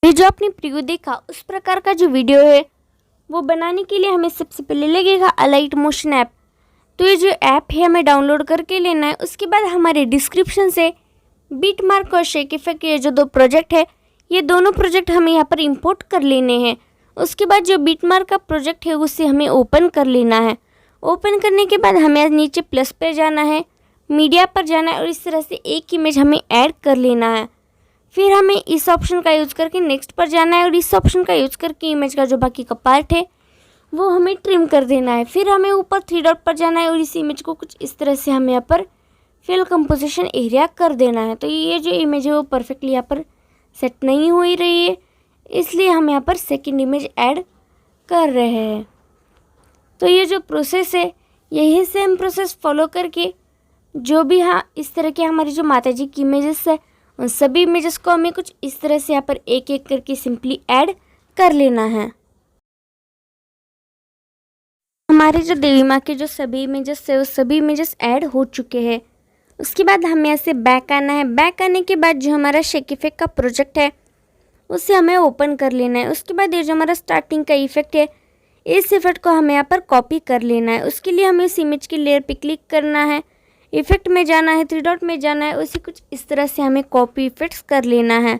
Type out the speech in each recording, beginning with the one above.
ये जो आपने प्रीव्यू देखा उस प्रकार का जो वीडियो है वो बनाने के लिए हमें सबसे पहले लगेगा अलाइट मोशन ऐप। तो ये जो ऐप है हमें डाउनलोड करके लेना है। उसके बाद हमारे डिस्क्रिप्शन से बिटमार्क और शेक इफेक्ट ये जो दो प्रोजेक्ट है ये दोनों प्रोजेक्ट हमें यहाँ पर इंपोर्ट कर लेने हैं। उसके बाद जो बिटमार्क का प्रोजेक्ट है उसे हमें ओपन कर लेना है। ओपन करने के बाद हमें नीचे प्लस पे जाना है, मीडिया पर जाना है और इस तरह से एक इमेज हमें ऐड कर लेना है। फिर हमें इस ऑप्शन का यूज़ करके नेक्स्ट पर जाना है और इस ऑप्शन का यूज़ करके इमेज का जो बाकी का पार्ट है वो हमें ट्रिम कर देना है। फिर हमें ऊपर 3 डॉट पर जाना है और इस इमेज को कुछ इस तरह से हमें यहाँ पर फिल कंपोजिशन एरिया कर देना है। तो ये जो इमेज है वो परफेक्टली यहाँ पर सेट नहीं हो ही रही है, इसलिए हम यहाँ पर सेकंड इमेज ऐड कर रहे हैं। तो ये जो प्रोसेस है यही सेम प्रोसेस फॉलो करके जो भी इस तरह के हमारी जो माता जी की इमेजेस है उन सभी इमेजेस को हमें कुछ इस तरह से यहाँ पर एक एक करके सिंपली ऐड कर लेना है। हमारे जो देवी माँ के जो सभी इमेजेस है वो सभी इमेजेस ऐड हो चुके हैं। उसके बाद हमें यहाँ से बैक आना है। बैक आने के बाद जो हमारा शेक इफेक्ट का प्रोजेक्ट है उसे हमें ओपन कर लेना है। उसके बाद ये जो हमारा स्टार्टिंग का इफेक्ट है इस इफेक्ट को हमें यहाँ पर कॉपी कर लेना है। उसके लिए हमें इस इमेज की लेयर पे क्लिक करना है, इफेक्ट में जाना है, 3 डॉट में जाना है, उसी कुछ इस तरह से हमें कॉपी इफेक्ट्स कर लेना है।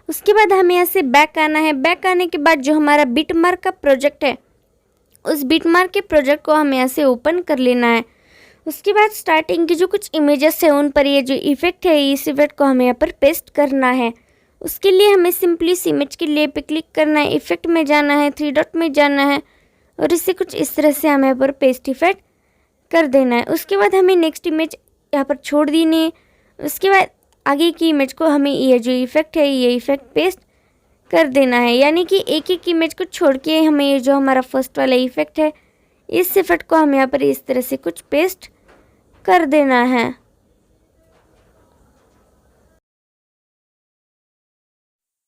उसके बाद हमें यहाँ से बैक आना है। बैक आने के बाद जो हमारा बिटमार्क का प्रोजेक्ट है उस बिटमार्क के प्रोजेक्ट को हमें यहाँ से ओपन कर लेना है। उसके बाद स्टार्टिंग की जो कुछ इमेजेस है उन पर ये जो इफेक्ट है इस इफेक्ट को हमें यहाँ पर पेस्ट करना है। उसके लिए हमें सिंपली इस इमेज के लेयर पे क्लिक करना है, इफेक्ट में जाना है, 3 डॉट में जाना है और इसे कुछ इस तरह से हमें यहाँ पर पेस्ट इफेक्ट कर देना है। उसके बाद हमें नेक्स्ट इमेज यहाँ पर छोड़ देनी है। उसके बाद आगे की इमेज को हमें ये जो इफेक्ट है ये इफेक्ट पेस्ट कर देना है, यानी कि एक एक इमेज को छोड़ के हमें ये जो हमारा फर्स्ट वाला इफेक्ट है इस इफेक्ट को हमें यहाँ पर इस तरह से कुछ पेस्ट कर देना है।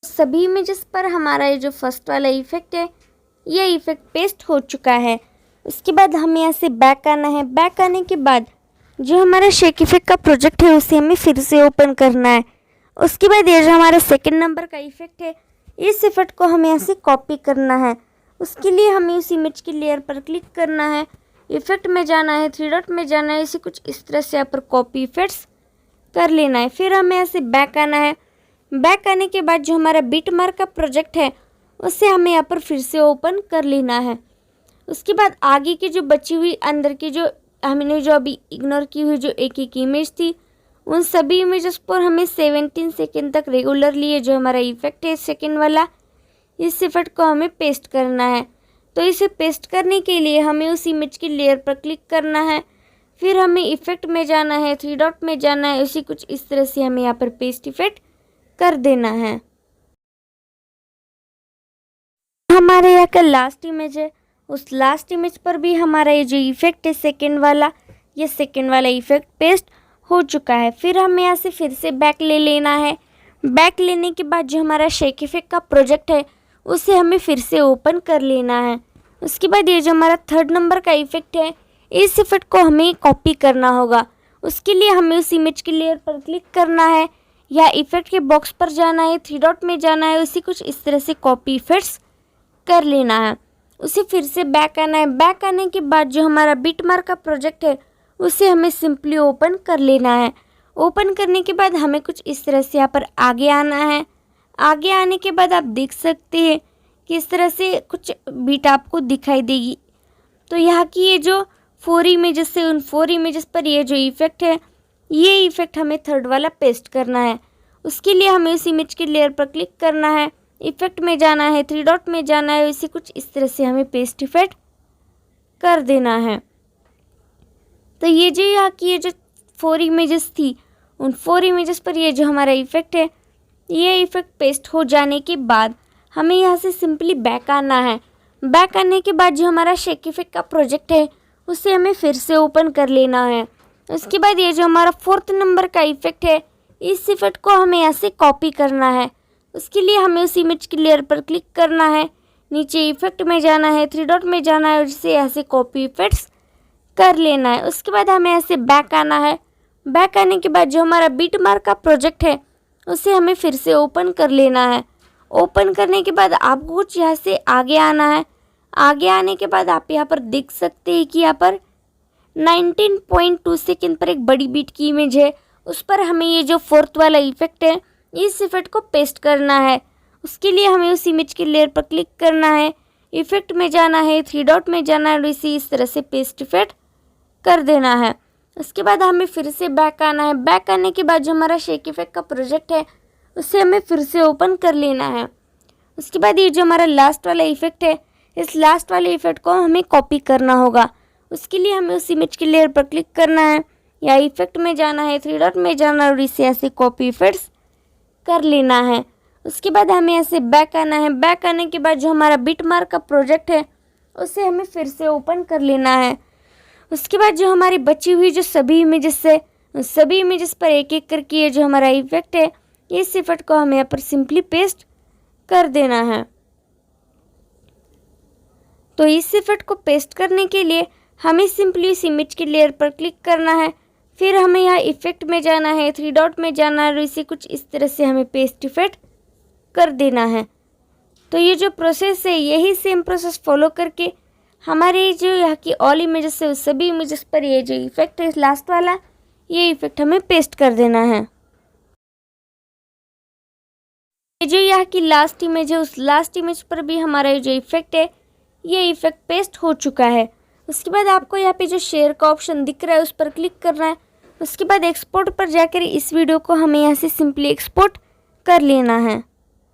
सभी इमेजेस पर हमारा ये जो फर्स्ट वाला इफेक्ट है ये इफेक्ट पेस्ट हो चुका है। उसके बाद हमें यहाँ से बैक आना है। बैक आने के बाद जो हमारा शेक इफेक्ट का प्रोजेक्ट है उसे हमें फिर से ओपन करना है। उसके बाद ये जो हमारा सेकंड नंबर का इफेक्ट है इस इफेक्ट को हमें यहाँ से कॉपी करना है। उसके लिए हमें उस इमेज की लेयर पर क्लिक करना है, इफेक्ट में जाना है, 3 डॉट में जाना है, इसे कुछ इस तरह से यहाँ पर कॉपी इफेक्ट्स कर लेना है। फिर हमें यहाँ से बैक आना है। बैक आने के बाद जो हमारा बिटमार्क का प्रोजेक्ट है उसे हमें यहाँ पर फिर से ओपन कर लेना है। उसके बाद आगे की जो बची हुई अंदर की जो हमने जो अभी इग्नोर की हुई जो एक एक इमेज थी उन सभी इमेजेस पर हमें 17 सेकेंड तक रेगुलरली ये जो हमारा इफेक्ट है सेकेंड वाला इस इफेक्ट को हमें पेस्ट करना है। तो इसे पेस्ट करने के लिए हमें उस इमेज की लेयर पर क्लिक करना है, फिर हमें इफेक्ट में जाना है, 3 डॉट में जाना है, उसी कुछ इस तरह से हमें यहाँ पर पेस्ट इफेक्ट कर देना है। हमारे यहाँ का लास्ट इमेज है उस लास्ट इमेज पर भी हमारा ये जो इफेक्ट है सेकेंड वाला ये सेकेंड वाला इफेक्ट पेस्ट हो चुका है। फिर हमें यहाँ से फिर से बैक ले लेना है। बैक लेने के बाद जो हमारा शेक इफेक्ट का प्रोजेक्ट है उसे हमें फिर से ओपन कर लेना है। उसके बाद ये जो हमारा 3rd नंबर का इफेक्ट है इस इफेक्ट को हमें कॉपी करना होगा। उसके लिए हमें उस इमेज की लेयर पर क्लिक करना है या इफेक्ट के बॉक्स पर जाना है, 3 डॉट में जाना है, उसी कुछ इस तरह से कॉपी इफेक्ट्स कर लेना है। उसे फिर से बैक आना है। बैक आने के बाद जो हमारा बिटमार्क का प्रोजेक्ट है उसे हमें सिंपली ओपन कर लेना है। ओपन करने के बाद हमें कुछ इस तरह से यहाँ पर आगे आना है। आगे आने के बाद आप देख सकते हैं कि इस तरह से कुछ बीट आपको दिखाई देगी। तो यहाँ की ये जो 4 इमेजेस है उन 4 इमेजेस पर ये जो इफेक्ट है ये इफेक्ट हमें 3rd वाला पेस्ट करना है। उसके लिए हमें उस इमेज की लेयर पर क्लिक करना है, इफेक्ट में जाना है, 3 डॉट में जाना है, इसे कुछ इस तरह से हमें पेस्ट इफेक्ट कर देना है। तो ये जो यहाँ की ये जो 4 इमेजेस थी उन 4 इमेजेस पर ये जो हमारा इफेक्ट है ये इफेक्ट पेस्ट हो जाने के बाद हमें यहाँ से सिंपली बैक आना है। बैक आने के बाद जो हमारा शेक इफेक्ट का प्रोजेक्ट है उसे हमें फिर से ओपन कर लेना है। उसके बाद ये जो हमारा 4th नंबर का इफेक्ट है इस इफेक्ट को हमें यहाँ से कॉपी करना है। उसके लिए हमें उस इमेज की लेयर पर क्लिक करना है, नीचे इफेक्ट में जाना है, 3 डॉट में जाना है और इसे यहाँ से कॉपी इफेक्ट्स कर लेना है। उसके बाद हमें यहाँ से बैक आना है। बैक आने के बाद जो हमारा बिटमार्क का प्रोजेक्ट है उसे हमें फिर से ओपन कर लेना है। ओपन करने के बाद आपको कुछ यहाँ से आगे आना है। आगे आने के बाद आप यहाँ पर देख सकते हैं कि यहाँ पर 19.2 सेकेंड पर एक बड़ी बीट की इमेज है। उस पर हमें ये जो फोर्थ वाला इफेक्ट है, इस इफेक्ट को पेस्ट करना है। उसके लिए हमें उस इमेज के लेयर पर क्लिक करना है, इफेक्ट में जाना है, 3 डॉट में जाना है और इस तरह से पेस्ट इफेक्ट कर देना है। उसके बाद हमें फिर से बैक आना है। बैक आने के बाद जो हमारा शेक इफेक्ट का प्रोजेक्ट है उसे हमें फिर से ओपन कर लेना है। उसके बाद ये जो हमारा लास्ट वाला इफेक्ट है, इस लास्ट वाले इफेक्ट को हमें कॉपी करना होगा। उसके लिए हमें उस इमेज के लेयर पर क्लिक करना है या इफेक्ट में जाना है, 3 डॉट में जाना है और इसे ऐसे कॉपी इफेक्ट्स कर लेना है। उसके बाद हमें ऐसे बैक आना है। बैक आने के बाद जो हमारा बिट मार्क का प्रोजेक्ट है उसे हमें फिर से ओपन कर लेना है। उसके बाद जो हमारी बची हुई जो सभी इमेजेस है, उस सभी इमेजेस पर एक एक करके ये जो हमारा इफेक्ट है, इस इफेक्ट को हमें यहाँ पर सिंपली पेस्ट कर देना है। तो इस इफेक्ट को पेस्ट करने के लिए हमें सिंपली इस इमेज के लेयर पर क्लिक करना है, फिर हमें यहाँ इफेक्ट में जाना है, 3 डॉट में जाना है और इसे कुछ इस तरह से हमें पेस्ट इफेक्ट कर देना है। तो ये जो प्रोसेस है, यही सेम प्रोसेस फॉलो करके हमारे जो यहाँ की ऑल इमेजेस है उस सभी इमेजेस पर ये जो इफेक्ट है लास्ट वाला, ये इफेक्ट हमें पेस्ट कर देना है। ये जो यहाँ की लास्ट इमेज है, उस लास्ट इमेज पर भी हमारा ये जो इफेक्ट है, ये इफेक्ट पेस्ट हो चुका है। उसके बाद आपको यहाँ पे जो शेयर का ऑप्शन दिख रहा है उस पर क्लिक करना है। उसके बाद एक्सपोर्ट पर जाकर इस वीडियो को हमें यहाँ से सिंपली एक्सपोर्ट कर लेना है।